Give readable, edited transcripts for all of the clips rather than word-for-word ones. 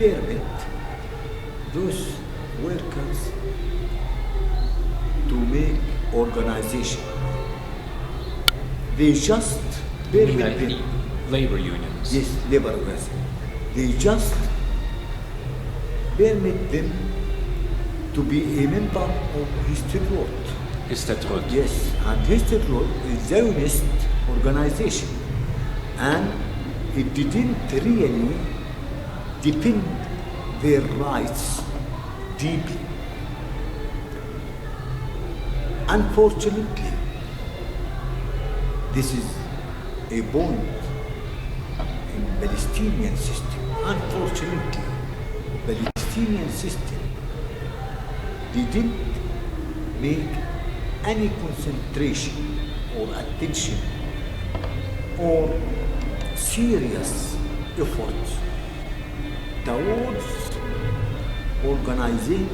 permit those workers to make organization. They just permit them. Labor unions. Yes, labor unions. They just permit them to be a member of Histadrut. Histadrut. Yes, and Histadrut is Zionist organization, and it didn't really defend their rights deeply. Unfortunately, this is a point in Palestinian system. Unfortunately, Palestinian system didn't make any concentration or attention or serious efforts towards organizing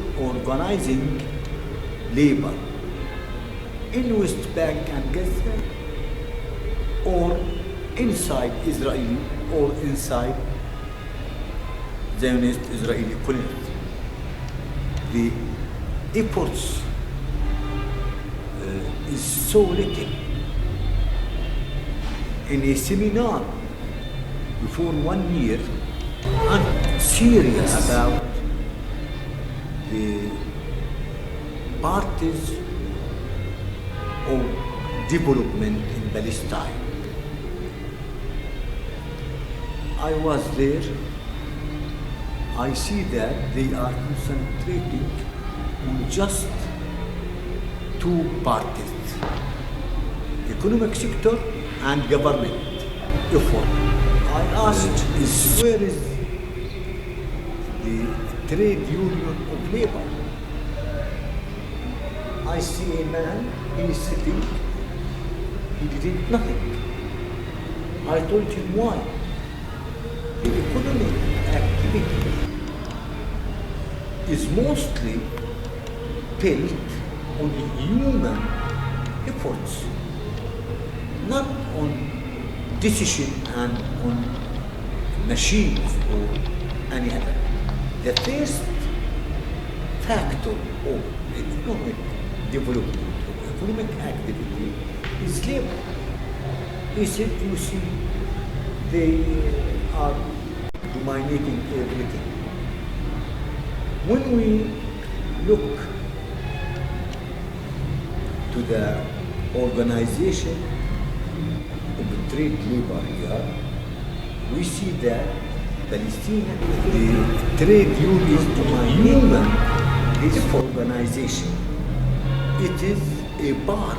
labor in West Bank and Gaza, or inside Israel, or inside Zionist Israeli community. The efforts is so little. In a seminar before 1 year, I'm serious about the parties of development in Palestine. I was there. I see that they are concentrating on just two parties: economic sector and government effort. I asked, where is the trade union of labor? I see a man, he is sitting, he did nothing. I told him why. The economic activity is mostly built on human efforts, not on decision and on machines or any other. The first factor of economic development, of economic activity, is labor. He said, you see, they are dominating everything. When we look to the organization of the trade labor here, we see that Palestinian, the trade union is dominating this organization. It is a part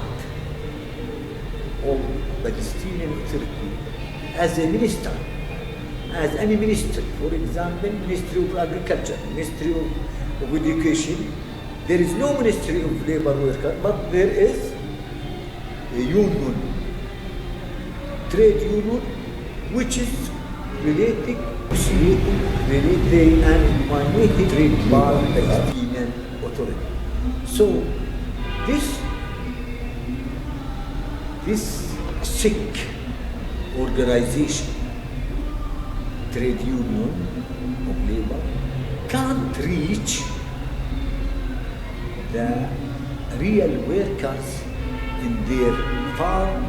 of Palestinian Authority as a minister, as any ministry. For example, Ministry of Agriculture, Ministry of Education. There is no Ministry of Labor Worker, but there is a union, trade union, which is related and mandated trade by Palestinian Authority. So this sick organization, trade union of labor, can't reach the real workers in their farm,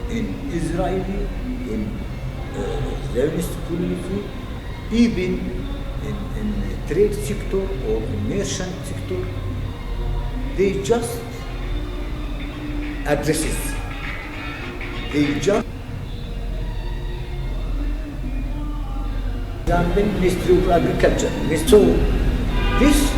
in Israeli, in Zionist community, even in the trade sector or merchant sector. They just addresses. They just example, Ministry of Agriculture. So this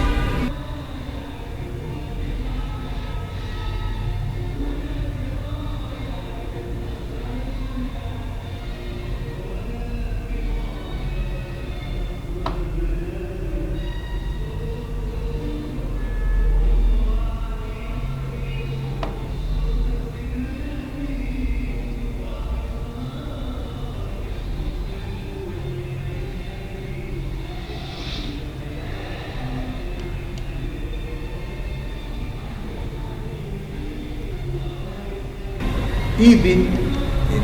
even in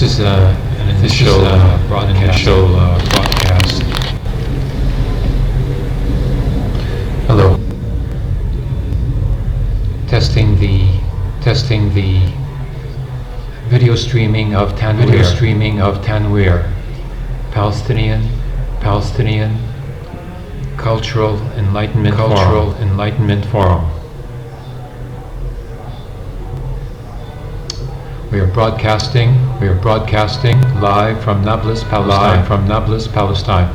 This is an initial broadcast. Hello. Testing the video streaming of Tanweer. Palestinian Cultural Enlightenment Forum. We are broadcasting live from Nablus, Palestine.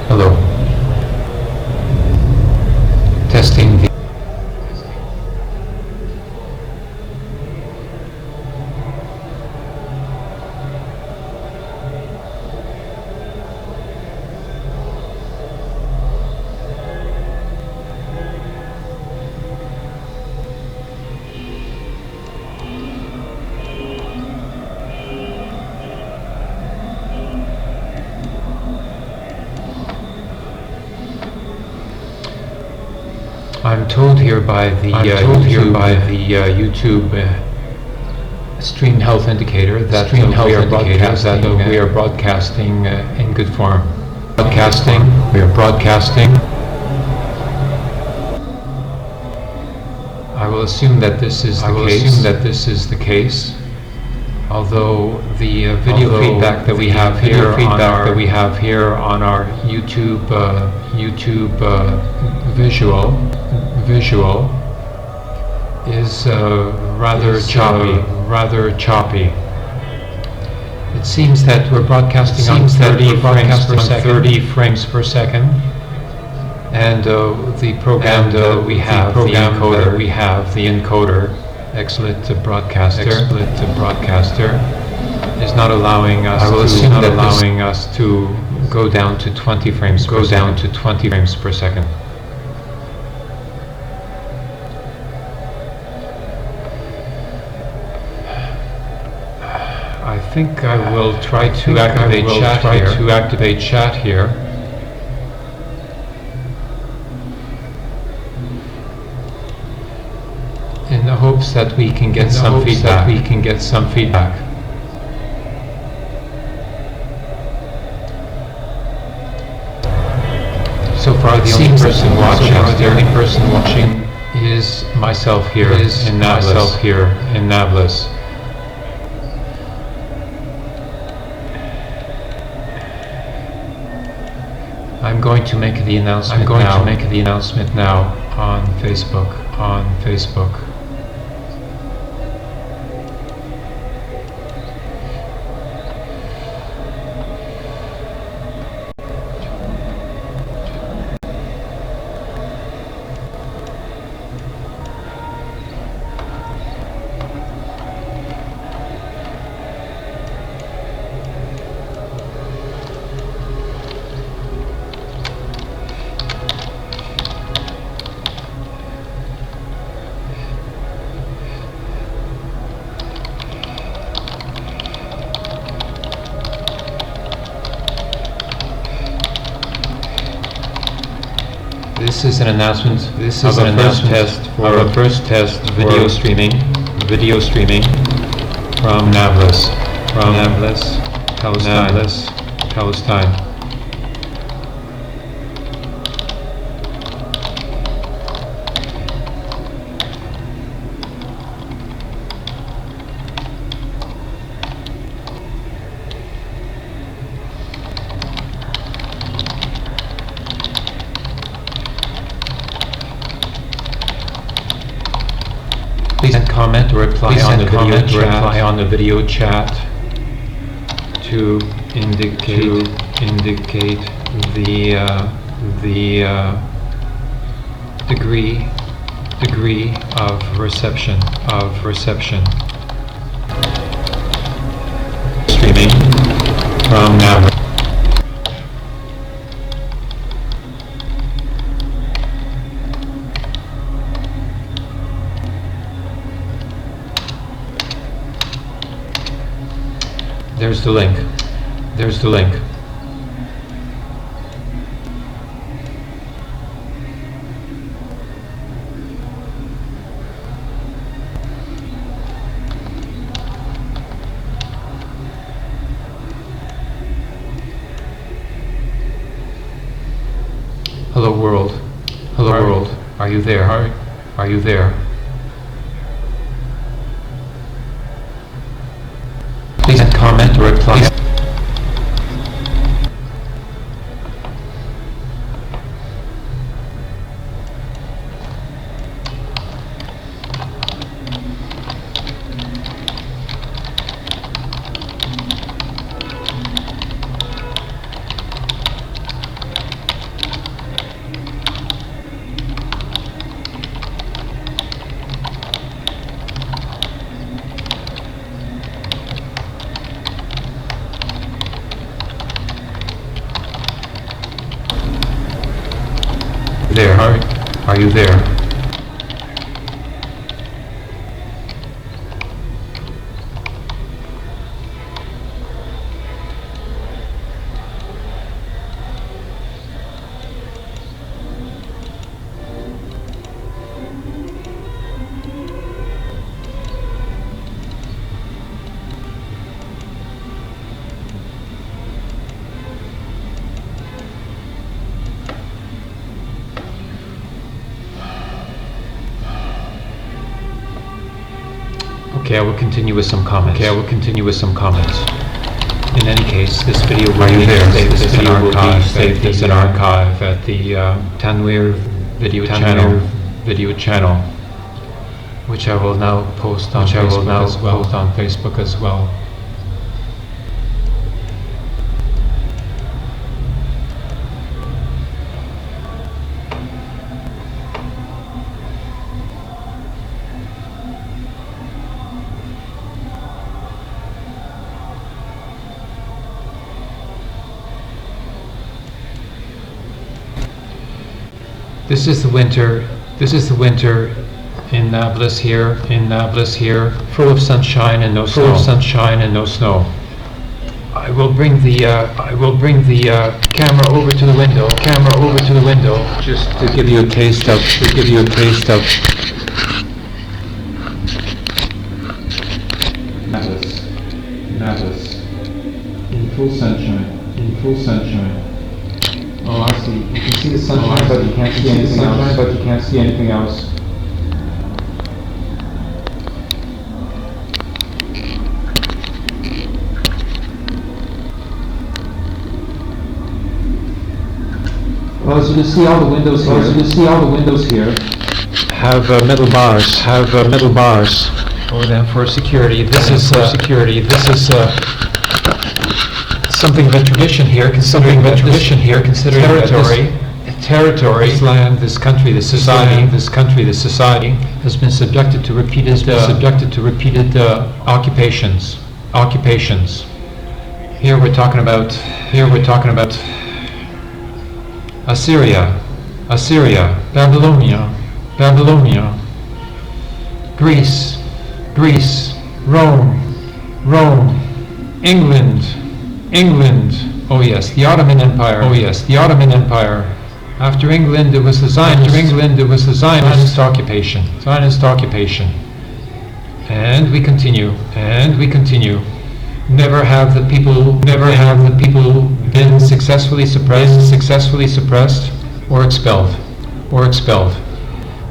Hello. Testing the I'm told here by the YouTube stream health indicator that we are broadcasting in good form. We are broadcasting. I will assume that this is the case. Although the video feedback that we have here on our YouTube visual is rather choppy. It seems that we're broadcasting on 30 frames per second, and the program that we have, the encoder, excellent broadcaster, is not allowing us to go down to 20 frames per second. I think I will try to activate chat here. In the hopes that we can get some feedback. So far, the only person watching is myself here in Nablus. I'm going to make the announcement now on Facebook. This is an announcement. Our first test video streaming from Nablus, Palestine. Please comment or reply on the video chat to indicate the degree of reception. Streaming from now. There's the link. Hello world. Hello world. Are you there? Are you there? Please comment or reply. There, are you there? Okay, I will continue with some comments. In any case, this video will be saved as an archive at the Tanweer video channel, which I will now post on Facebook as well. This is the winter in Nablus here, full of sunshine and no snow. I will bring the camera over to the window, just to give you a taste of Nablus in full sunshine. Oh, I see. You can see the sunshine, but you can't see anything else. Well, as you can see, all the windows here have metal bars over them for security. This is something of a tradition here, considering territory, this land, this country, this society has been subjected to repeated occupations. Here we're talking about Assyria, Babylonia, Greece, Rome, England. Oh yes, the Ottoman Empire. After England, it was the Zionist occupation. And we continue. Never have the people been successfully suppressed or expelled.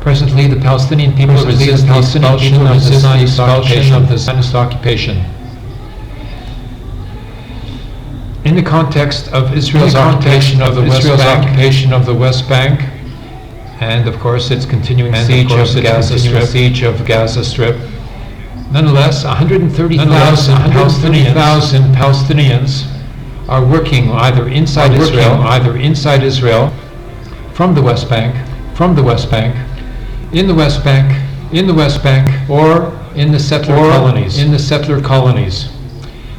Presently, the Palestinian people resist the expulsion of the Zionist occupation. In the context of Israel's occupation of the West Bank, and of course its continuing siege of Gaza Strip, nonetheless, 130,000 Palestinians are working either inside Israel, from the West Bank, in the West Bank, or in the settler colonies.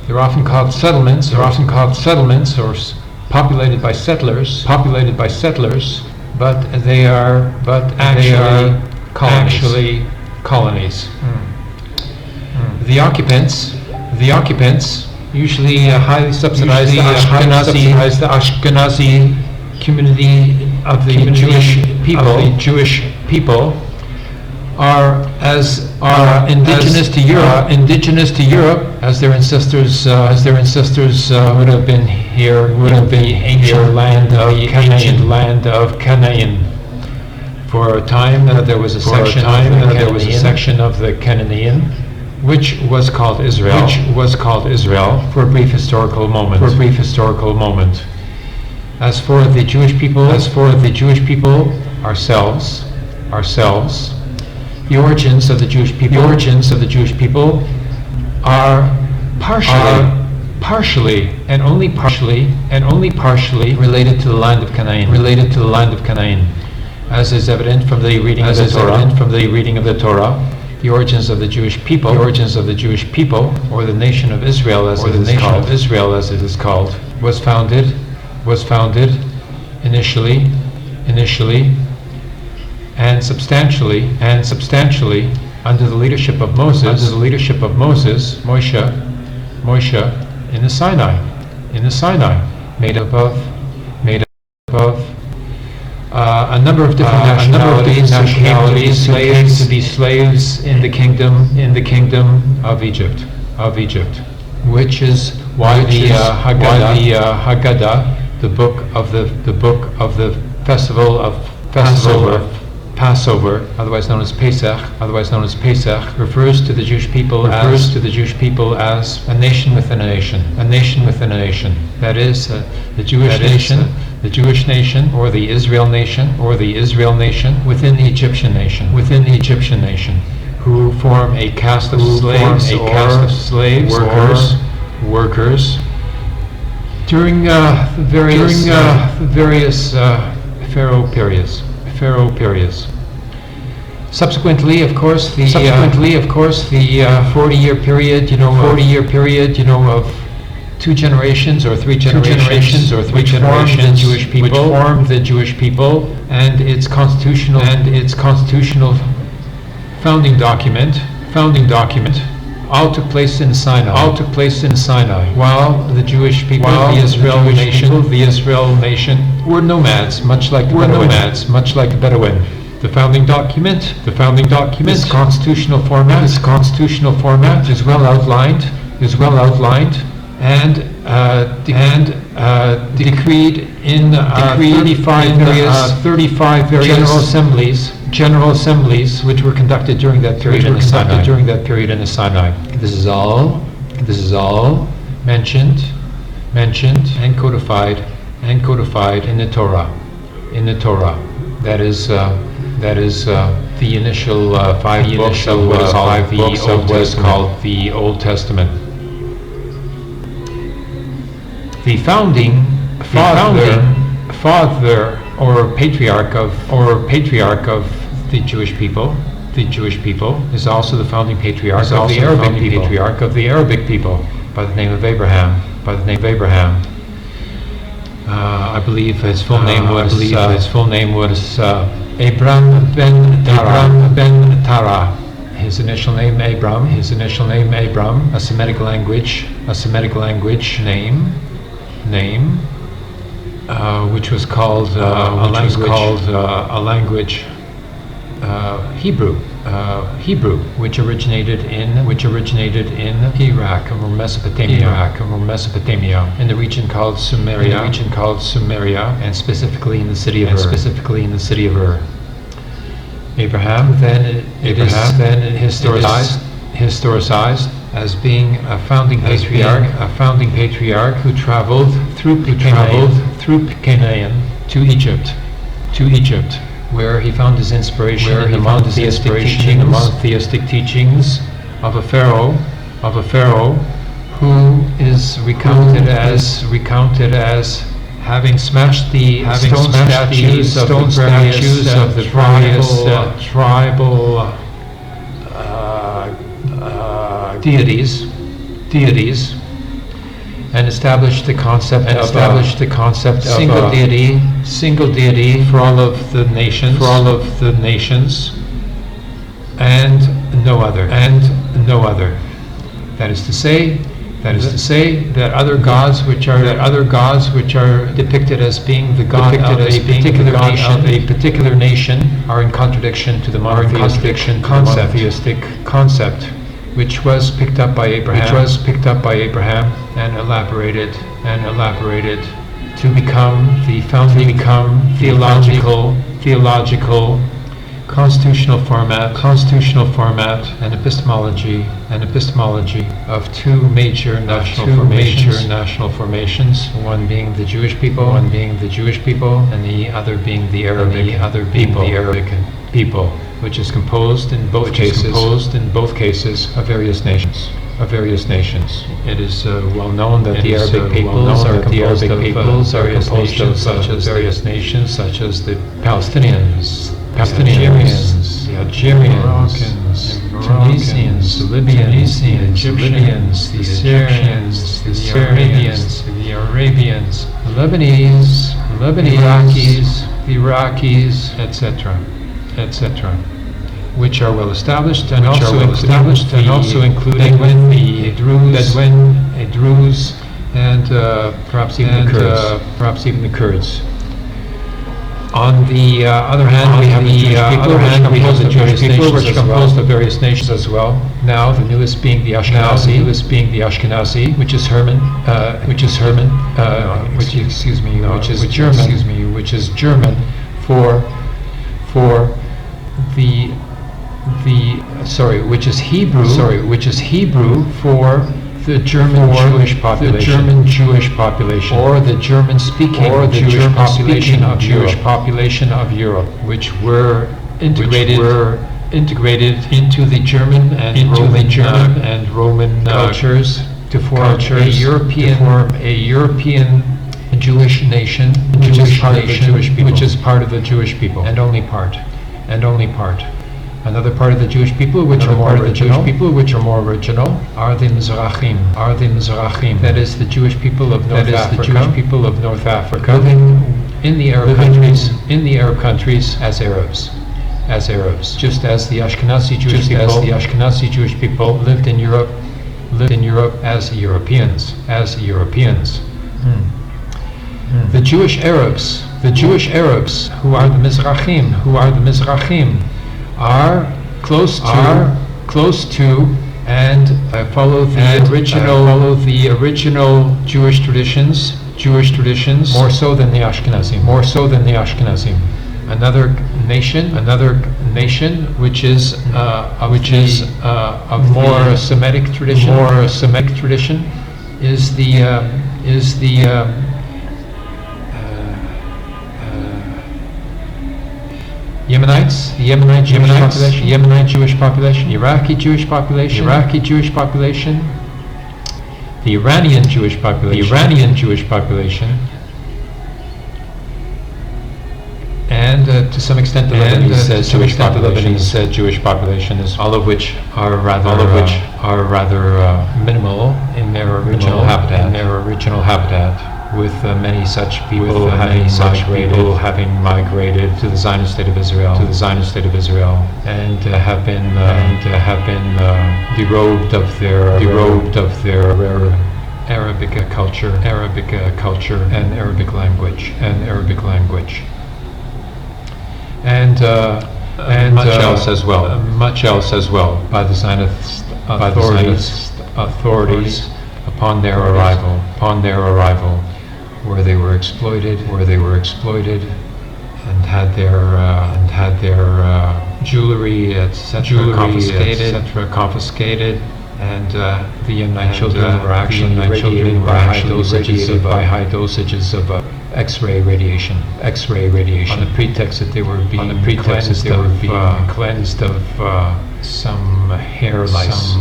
They're often called settlements, or populated by settlers, but they are actually colonies. The occupants, usually highly subsidized the Ashkenazi community of the Jewish people, are indigenous to Europe, as their ancestors would have been here would have been the ancient land of Canaan. For a time there was a section of the Canaan which was called Israel. For a brief historical moment. As for the Jewish people, ourselves, the origins of the Jewish people are partially and only partially related to the land of Canaan. As is evident from the reading of the Torah, the origins of the Jewish people, or the nation of Israel as it is called, was founded initially and substantially under the leadership of Moses, Moshe, in the Sinai, made up of a number of different nationalities who came to be slaves in the kingdom of Egypt, which is why the Haggadah, the book of the festival of Passover, otherwise known as Pesach, refers to the Jewish people as a nation within a nation. That is, the Jewish nation, or the Israel nation, within the Egyptian nation, who form a caste of slaves, workers, during various pharaoh periods. Subsequently, of course, the 40-year period, of two generations or three generations, which formed the Jewish people, and its constitutional founding document, all took place in Sinai. While the Jewish people, the Israel nation, were nomads, much like the Bedouin. The founding document, its constitutional format is well outlined, and decreed in 35 various general assemblies, which were conducted during that period in the Sinai. This is all mentioned and codified in the Torah. That is the initial 5 books of what is called the Old Testament. The founding father or patriarch of the Jewish people is also the founding patriarch of the Arabic people by the name of Abraham. I believe his full name was Abram ben Tara. His initial name Abram. A Semitic language name, which was called Hebrew, which originated in Iraq or Mesopotamia, in the region called Sumeria, and specifically in the city of Ur. Abraham then historicized as being a founding patriarch who traveled through Canaan to Egypt, where he found his inspiration in the monotheistic teachings of a pharaoh who is recounted as having smashed the stone statues of the various tribal deities, and established the concept of single deity for all of the nations, and no other. That is to say that other gods which are depicted as being the god of a particular nation are in contradiction to the monotheistic concept. which was picked up by Abraham, and elaborated to become the founding theological constitutional format and epistemology of two major national formations, one being the Jewish people, and the other being the Arabic people, which is composed in both cases of various nations. It is well known that the Arabic peoples are composed of various nations, such as the Palestinians, the Algerians, Tunisians, the Libyans, the Egyptians, the Syrians, the Arabians, the Lebanese, the Iraqis, etc., which are well established, and also including the Druze, and perhaps even the Kurds. On the other hand, we have the Jewish people, which are composed of various nations as well. Now, the newest being the Ashkenazi, which is German for which is Hebrew for the German Jewish population, or the German-speaking Jewish population of Europe, which were integrated into the German and Roman cultures to form a European Jewish nation, which is part of the Jewish people, and only part. Another part of the Jewish people, which are more original, are the Mizrahim. That is the Jewish people of North Africa, living in the Arab countries as Arabs. Just as the Ashkenazi Jewish people lived in Europe as Europeans. The Jewish Arabs, who are the Mizrahim, are close to and follow the original Jewish traditions more so than the Ashkenazim. Another nation which is of more Semitic tradition is the Yemenite Jewish population, Iraqi Jewish population, the Iranian Jewish population, and to some extent the Lebanese Jewish population, all of which are rather minimal in their original habitat. With many such people having migrated to the Zionist state of Israel, and have been derobed of their Arabic culture and Arabic language, and much else as well by the Zionist authorities upon their arrival, where they were exploited, and had their jewelry, etc., confiscated, and the young children were actually irradiated by high dosages of X-ray radiation, on the pretext that they were being cleansed of some hair lice.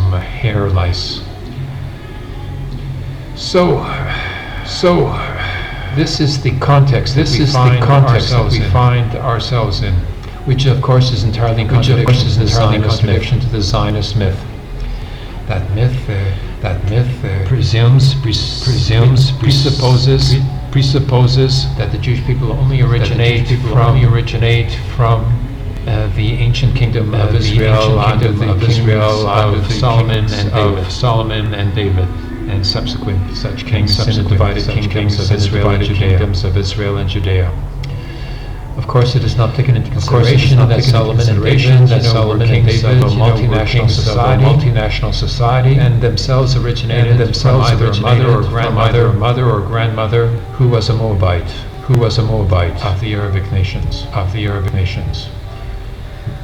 So this is the context that we find ourselves in, which of course is entirely in contradiction to the Zionist myth. That myth presupposes that the Jewish people only originate from the ancient kingdom of Israel, under the kingdoms of Solomon and David, and subsequent such kings, divided kingdoms of Israel and Judea. Of course, it is not taken into consideration that Solomon and David, were kings of a multinational society, and themselves originated from either a mother or grandmother who was a Moabite, of the Arabic nations.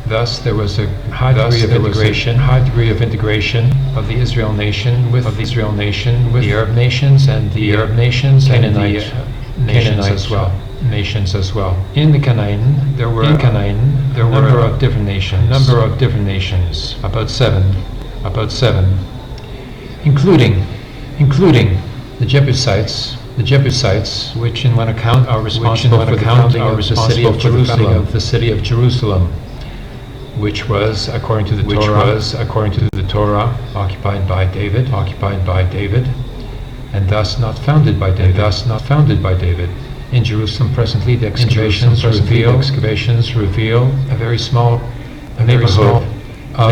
Thus, there was a high degree of integration of the Israel nation with the Arab nations and the Canaanite nations as well. In the Canaan, there were a number of different nations, about seven, including the Jebusites, which in one account are responsible for the founding of the city of Jerusalem, which was, according to the Torah, occupied by David, and thus not founded by David. In Jerusalem presently, the excavations reveal a very small neighborhood of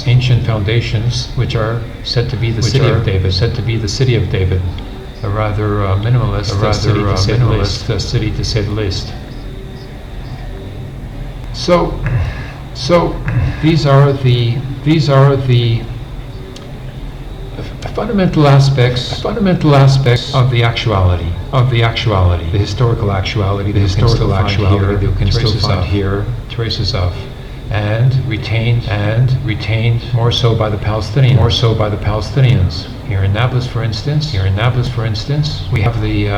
ancient foundations, which are said to be the city of David, a rather minimalist city to say the least. So these are the fundamental aspects of the actuality, the historical actuality that we can still find here traces of, and retained more so by the Palestinians. Here in Nablus, for instance, we have the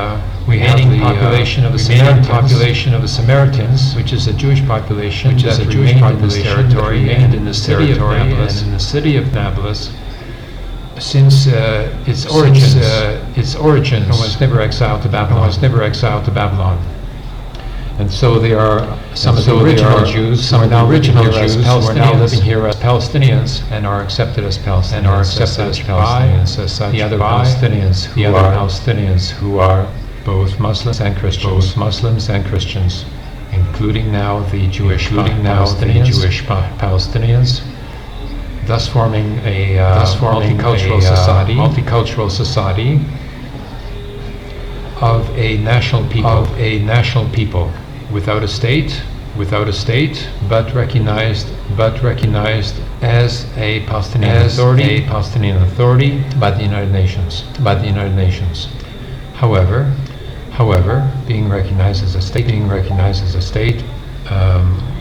remaining population of the Samaritans, which is a Jewish population that remained in this territory, and in the city of Nablus since its origins, and was never exiled to Babylon. And so there are some of the original Jews who are now living here as Palestinians and are accepted as Palestinians as such, the other Palestinians who are both Muslims and Christians, including now the Jewish Palestinians, thus forming a multicultural society of a national people, without a state, but recognized as a Palestinian authority by the United Nations. However, being recognized as a state,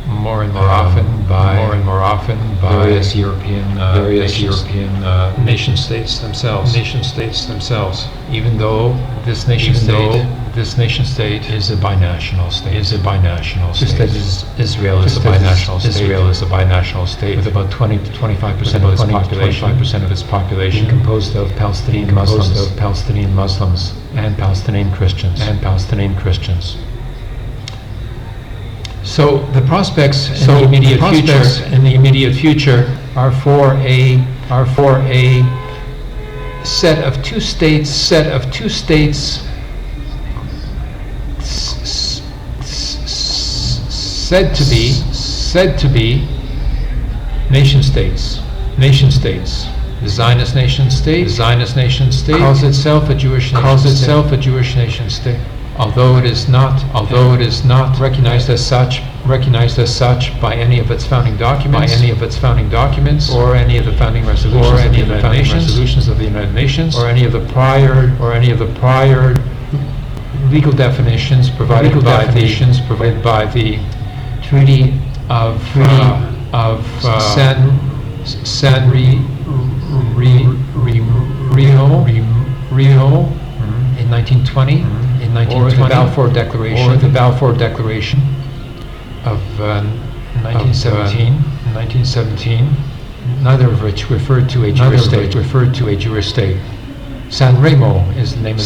more and more often by various European nation states themselves. Even though this nation state is a binational state. Just as Israel is a binational state, with about 20 to 25% of its population composed of Palestinian Muslims and Palestinian Christians. So the prospects in the immediate future are for a set of two states said to be nation states. The Zionist nation state calls itself a Jewish nation state. Although it is not recognized as such by any of its founding documents, or any of the founding resolutions of the United Nations, or any of the prior legal definitions provided by the Treaty of San Remo in 1920. Or the Balfour Declaration of 1917, neither of which referred to a Jewish state. San Remo is the name of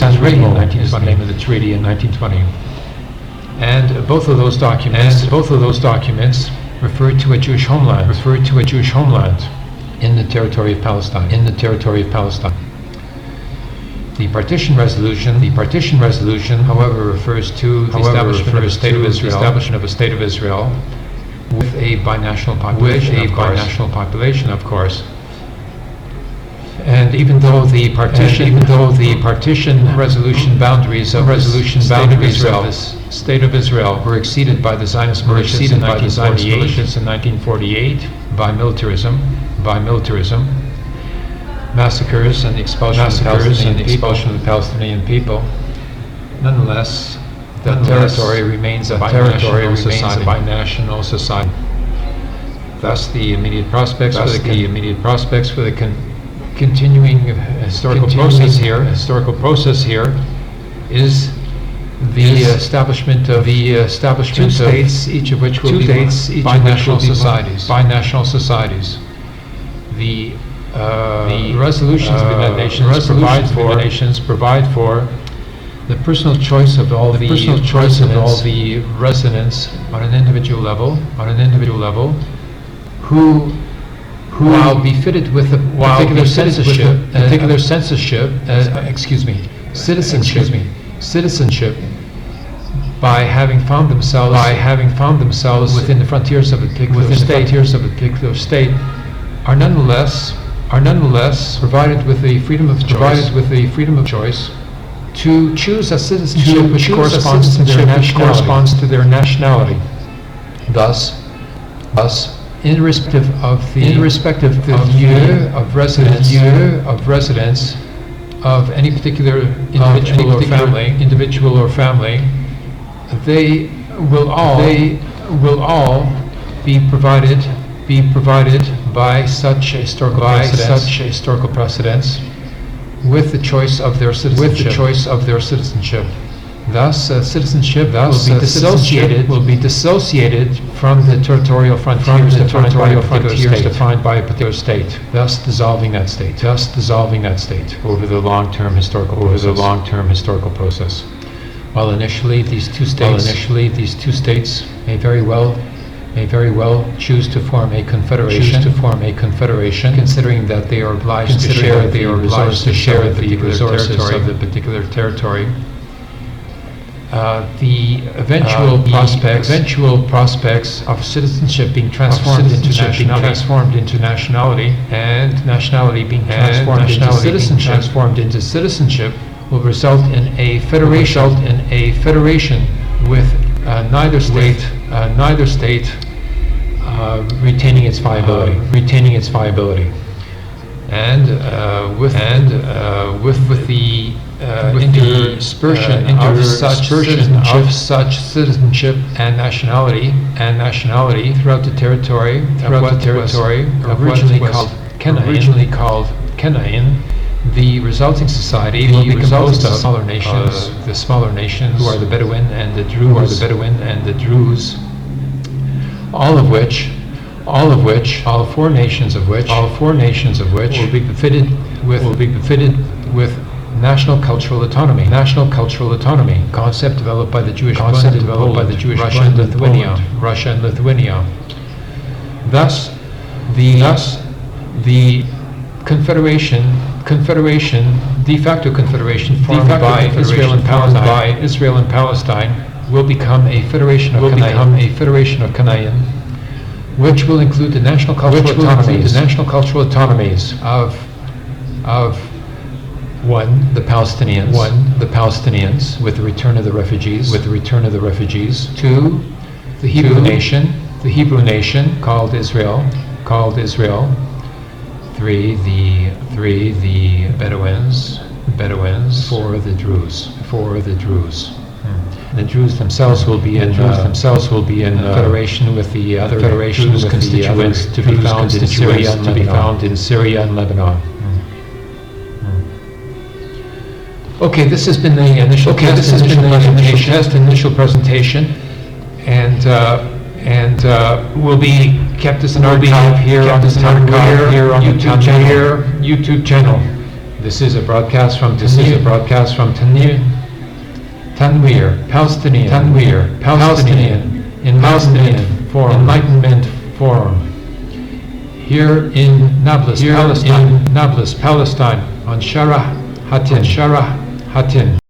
the treaty in 1920. And both of those documents referred to a Jewish homeland in the territory of Palestine. The partition resolution, however, refers to the establishment of a state of Israel with a binational population, of course. And even though the partition resolution boundaries of the State of Israel were exceeded by the Zionist militias in 1948 by militarism, massacres and the expulsion of the Palestinian people. Nonetheless, the territory remains a binational society. Thus, the immediate prospects for the continuing historical process here is the establishment of two states, each of which will be binational societies. The resolutions of the United Nations provide for the personal choice of all the residents on an individual level, who while befitted with a particular citizenship, by having found themselves within the frontiers of a particular state, are nonetheless provided with the freedom of choice to choose a citizenship which corresponds to their nationality. Thus, irrespective of the year of residence of any particular individual or family, they will all be provided by such historical precedents with the choice of their citizenship. Thus, citizenship will be dissociated from the territorial frontiers defined by a particular state, thus dissolving that state over the long-term historical process. While initially these two states may very well choose to form a confederation, considering that they are obliged to share the resources of the particular territory. The eventual prospects of citizenship being transformed into nationality, and nationality being transformed into citizenship, will result in a federation with neither state retaining its viability, and with the interspersion of such citizenship and nationality throughout the territory originally called Canaan. The resulting society will be composed of the smaller nations, who are the Bedouin and the Druze, all four nations of which will be befitted with national cultural autonomy, concept developed by the Jewish Russia and Lithuania. Thus, the de facto confederation formed by Israel and Palestine will become a federation of Canaan, which will include the national cultural autonomies of one, the Palestinians, with the return of the refugees. Two, the Hebrew nation called Israel. Three, the Bedouins. Four, the Druze. The Druze themselves will be in federation with the other Druze constituents to be found in Syria and Lebanon. Okay, this has been the initial presentation, and will be kept as an archive here on the Tanweer YouTube channel. This is a broadcast from Tanweer, Palestinian Enlightenment Forum, here in Nablus, Palestine, on Sharah Hatin.